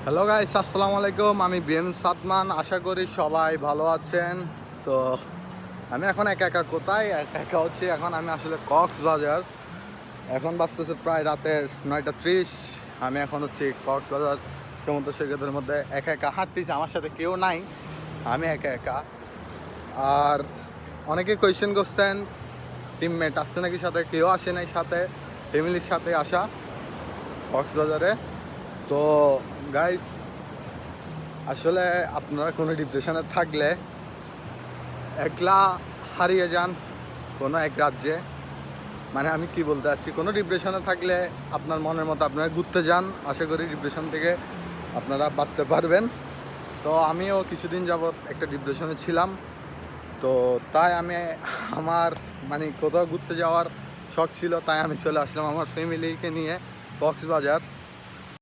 Hello guys, আসসালামু আলাইকুম। আমি বিএম সাদমান, আশা করি সবাই ভালো আছেন। তো আমি এখন একা একা কোথায় একা একা হচ্ছে, এখন আমি আসলে কক্সবাজার। এখন বাজতেছে প্রায় রাতের 9:30। আমি এখন হচ্ছে কক্সবাজার সমুদ্র সৈকতের মধ্যে একা একা হাঁটতেছি, আমার সাথে কেউ নাই, আমি একা একা। আর অনেকে কোয়েশ্চেন করছেন টিমমেট আসছে নাকি সাথে, কেউ আসে নাই সাথে, ফ্যামিলির সাথে আসা কক্সবাজারে। তো গাইস, আসলে আপনারা কোনো ডিপ্রেশনে থাকলে একলা হারিয়ে যান কোনো এক রাজ্যে, মানে আমি কি বলতে চাচ্ছি, কোনো ডিপ্রেশনে থাকলে আপনার মনের মতো আপনারা ঘুরতে যান, আশা করি ডিপ্রেশন থেকে আপনারা বাঁচতে পারবেন। তো আমিও কিছুদিন যাবৎ একটা ডিপ্রেশনে ছিলাম, তো তাই আমি আমার কোথাও ঘুরতে যাওয়ার শখ ছিল, তাই আমি চলে আসলাম আমার ফ্যামিলিকে নিয়ে কক্সবাজার।